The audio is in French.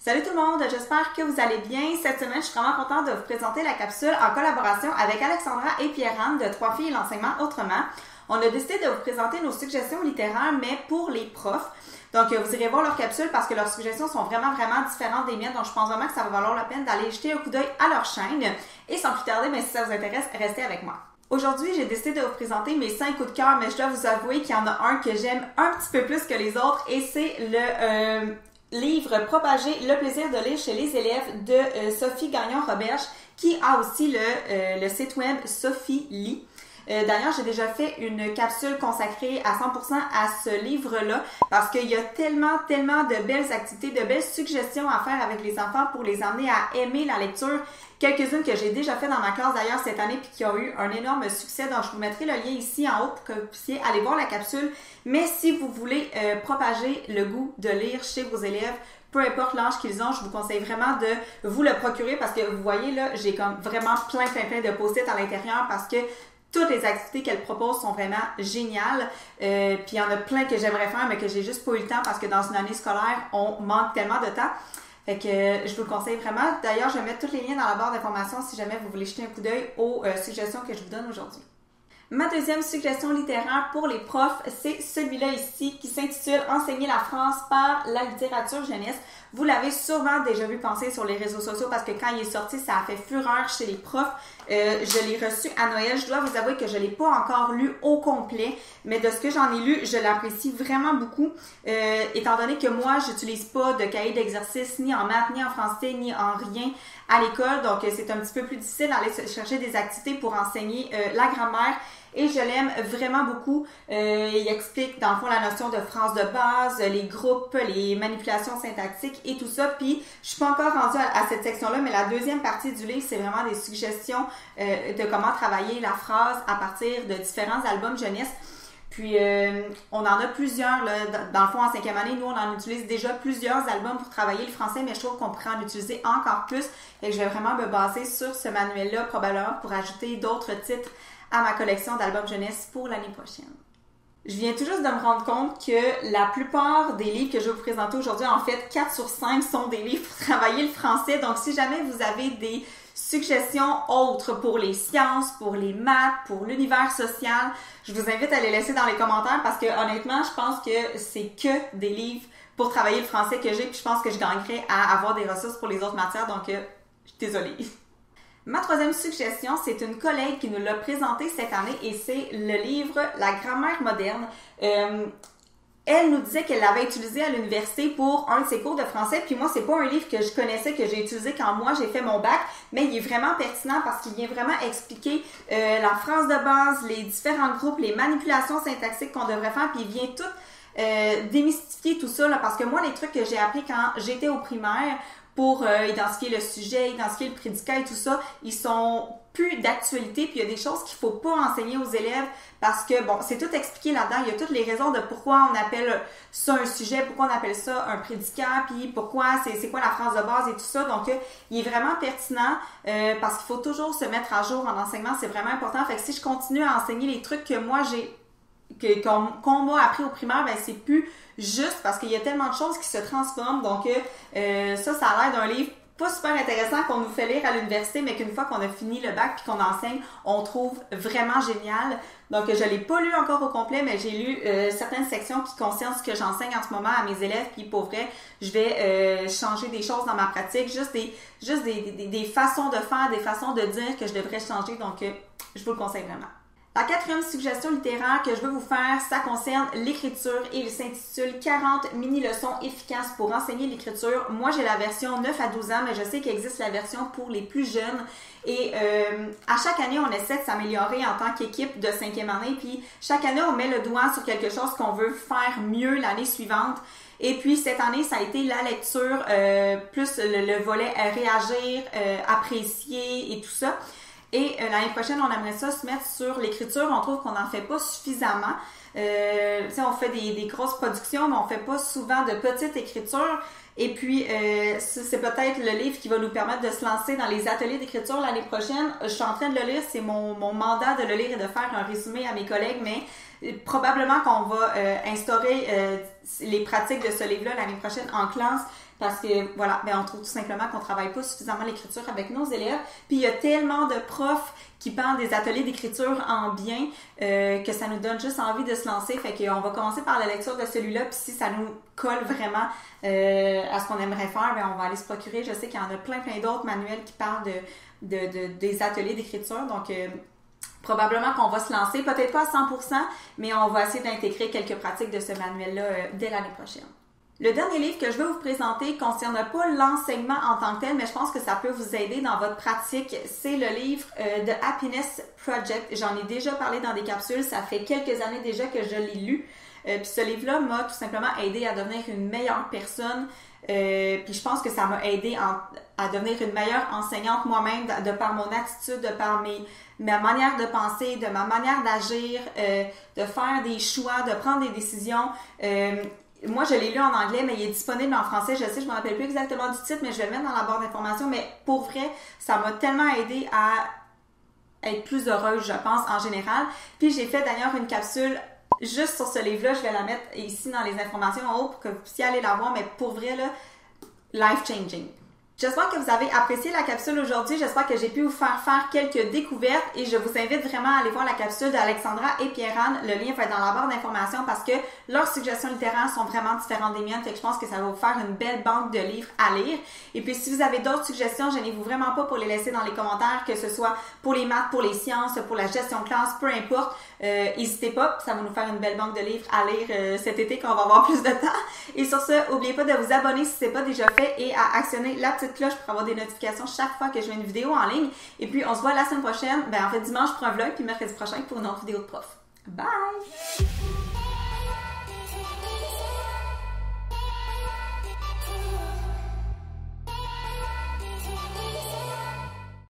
Salut tout le monde, j'espère que vous allez bien. Cette semaine, je suis vraiment contente de vous présenter la capsule en collaboration avec Alexandra et Pierre-Anne de Trois filles et l'enseignement autrement. On a décidé de vous présenter nos suggestions littéraires, mais pour les profs. Donc, vous irez voir leur capsule parce que leurs suggestions sont vraiment différentes des miennes. Donc, je pense vraiment que ça va valoir la peine d'aller jeter un coup d'œil à leur chaîne. Et sans plus tarder, mais si ça vous intéresse, restez avec moi. Aujourd'hui, j'ai décidé de vous présenter mes 5 coups de cœur, mais je dois vous avouer qu'il y en a un que j'aime un petit peu plus que les autres et c'est le livre Propager le plaisir de lire chez les élèves de Sophie Gagnon-Roberge qui a aussi le site web Sophie lit. D'ailleurs, j'ai déjà fait une capsule consacrée à 100% à ce livre-là parce qu'il y a tellement de belles activités, de belles suggestions à faire avec les enfants pour les amener à aimer la lecture. Quelques-unes que j'ai déjà fait dans ma classe d'ailleurs cette année puis qui ont eu un énorme succès. Donc, je vous mettrai le lien ici en haut pour que vous puissiez aller voir la capsule. Mais si vous voulez propager le goût de lire chez vos élèves, peu importe l'âge qu'ils ont, je vous conseille vraiment de vous le procurer parce que vous voyez là, j'ai comme vraiment plein de post-it à l'intérieur parce que toutes les activités qu'elle propose sont vraiment géniales. Puis il y en a plein que j'aimerais faire, mais que j'ai juste pas eu le temps parce que dans une année scolaire, on manque tellement de temps. Fait que je vous le conseille vraiment. D'ailleurs, je vais mettre tous les liens dans la barre d'informations si jamais vous voulez jeter un coup d'œil aux suggestions que je vous donne aujourd'hui. Ma deuxième suggestion littéraire pour les profs, c'est celui-là ici qui s'intitule « Enseigner la France par la littérature jeunesse ». Vous l'avez sûrement déjà vu passer sur les réseaux sociaux parce que quand il est sorti, ça a fait fureur chez les profs. Je l'ai reçu à Noël. Je dois vous avouer que je ne l'ai pas encore lu au complet, mais de ce que j'en ai lu, je l'apprécie vraiment beaucoup. Étant donné que moi, j'utilise pas de cahier d'exercice ni en maths, ni en français, ni en rien à l'école. Donc, c'est un petit peu plus difficile d'aller chercher des activités pour enseigner la grammaire. Et je l'aime vraiment beaucoup. Il explique dans le fond la notion de phrase de base, les groupes, les manipulations syntaxiques et tout ça. Puis je suis pas encore rendue à cette section-là, mais la deuxième partie du livre, c'est vraiment des suggestions de comment travailler la phrase à partir de différents albums jeunesse. Puis on en a plusieurs, là, dans le fond en 5e année, nous on en utilise déjà plusieurs albums pour travailler le français, mais je trouve qu'on pourrait en utiliser encore plus. Et je vais vraiment me baser sur ce manuel-là probablement pour ajouter d'autres titres à ma collection d'albums jeunesse pour l'année prochaine. Je viens tout juste de me rendre compte que la plupart des livres que je vais vous présenter aujourd'hui, en fait 4 sur 5 sont des livres pour travailler le français. Donc si jamais vous avez des suggestions autres pour les sciences, pour les maths, pour l'univers social, je vous invite à les laisser dans les commentaires parce que honnêtement, je pense que c'est que des livres pour travailler le français que j'ai, puis je pense que je gagnerais à avoir des ressources pour les autres matières, donc je suis désolée. Ma troisième suggestion, c'est une collègue qui nous l'a présenté cette année et c'est le livre La grammaire moderne. Elle nous disait qu'elle l'avait utilisé à l'université pour un de ses cours de français. Puis moi, c'est pas un livre que je connaissais, que j'ai utilisé quand moi j'ai fait mon bac, mais il est vraiment pertinent parce qu'il vient vraiment expliquer la phrase de base, les différents groupes, les manipulations syntaxiques qu'on devrait faire, puis il vient tout démystifier tout ça, là, parce que moi, les trucs que j'ai appris quand j'étais au primaire, pour identifier le sujet, identifier le prédicat et tout ça, ils sont plus d'actualité, puis il y a des choses qu'il faut pas enseigner aux élèves parce que, bon, c'est tout expliqué là-dedans, il y a toutes les raisons de pourquoi on appelle ça un sujet, pourquoi on appelle ça un prédicat, puis pourquoi, c'est quoi la phrase de base et tout ça, donc il est vraiment pertinent parce qu'il faut toujours se mettre à jour en enseignement, c'est vraiment important, fait que si je continue à enseigner les trucs que moi qu'on m'a appris au primaire, ben c'est plus juste parce qu'il y a tellement de choses qui se transforment. Donc ça a l'air d'un livre pas super intéressant qu'on nous fait lire à l'université, mais qu'une fois qu'on a fini le bac puis qu'on enseigne, on trouve vraiment génial. Donc je l'ai pas lu encore au complet, mais j'ai lu certaines sections qui concernent ce que j'enseigne en ce moment à mes élèves. Puis pour vrai, je vais changer des choses dans ma pratique, juste des façons de faire, des façons de dire que je devrais changer. Donc je vous le conseille vraiment. La quatrième suggestion littéraire que je veux vous faire, ça concerne l'écriture et il s'intitule 40 mini-leçons efficaces pour enseigner l'écriture. Moi, j'ai la version 9 à 12 ans, mais je sais qu'il existe la version pour les plus jeunes. Et à chaque année, on essaie de s'améliorer en tant qu'équipe de 5e année. Puis chaque année, on met le doigt sur quelque chose qu'on veut faire mieux l'année suivante. Et puis cette année, ça a été la lecture, plus le volet réagir, apprécier et tout ça. Et l'année prochaine, on aimerait ça se mettre sur l'écriture. On trouve qu'on n'en fait pas suffisamment. On fait des grosses productions, mais on fait pas souvent de petites écritures. Et puis, c'est peut-être le livre qui va nous permettre de se lancer dans les ateliers d'écriture l'année prochaine. Je suis en train de le lire. C'est mon mandat de le lire et de faire un résumé à mes collègues, mais probablement qu'on va instaurer les pratiques de ce livre-là l'année prochaine en classe. parce que, voilà, on trouve tout simplement qu'on travaille pas suffisamment l'écriture avec nos élèves. Puis il y a tellement de profs qui parlent des ateliers d'écriture en bien que ça nous donne juste envie de se lancer. Fait qu'on va commencer par la lecture de celui-là, puis si ça nous colle vraiment à ce qu'on aimerait faire, on va aller se procurer. Je sais qu'il y en a plein d'autres manuels qui parlent des ateliers d'écriture, donc probablement qu'on va se lancer, peut-être pas à 100%, mais on va essayer d'intégrer quelques pratiques de ce manuel-là dès l'année prochaine. Le dernier livre que je vais vous présenter ne concerne pas l'enseignement en tant que tel, mais je pense que ça peut vous aider dans votre pratique. C'est le livre The Happiness Project. J'en ai déjà parlé dans des capsules, ça fait quelques années déjà que je l'ai lu. Puis ce livre-là m'a tout simplement aidé à devenir une meilleure personne. Puis je pense que ça m'a aidé à devenir une meilleure enseignante moi-même de par mon attitude, de par ma manière de penser, de ma manière d'agir, de faire des choix, de prendre des décisions. Moi, je l'ai lu en anglais, mais il est disponible en français. Je sais, je ne me rappelle plus exactement du titre, mais je vais le mettre dans la barre d'informations. Mais pour vrai, ça m'a tellement aidé à être plus heureuse, je pense, en général. Puis j'ai fait d'ailleurs une capsule juste sur ce livre-là. Je vais la mettre ici dans les informations en haut pour que vous puissiez aller la voir. Mais pour vrai, là, life-changing. J'espère que vous avez apprécié la capsule aujourd'hui. J'espère que j'ai pu vous faire quelques découvertes et je vous invite vraiment à aller voir la capsule d'Alexandra et Pierre-Anne. Le lien va être dans la barre d'informations parce que leurs suggestions littéraires sont vraiment différentes des miennes. Fait que je pense que ça va vous faire une belle banque de livres à lire. Et puis si vous avez d'autres suggestions, gênez-vous vraiment pas pour les laisser dans les commentaires, que ce soit pour les maths, pour les sciences, pour la gestion de classe, peu importe. N'hésitez pas, ça va nous faire une belle banque de livres à lire cet été quand on va avoir plus de temps. Et sur ce, n'oubliez pas de vous abonner si ce n'est pas déjà fait et à actionner la petite cloche pour avoir des notifications chaque fois que je mets une vidéo en ligne. Et puis, on se voit la semaine prochaine. En fait, dimanche pour un vlog, puis mercredi prochain pour une autre vidéo de prof. Bye!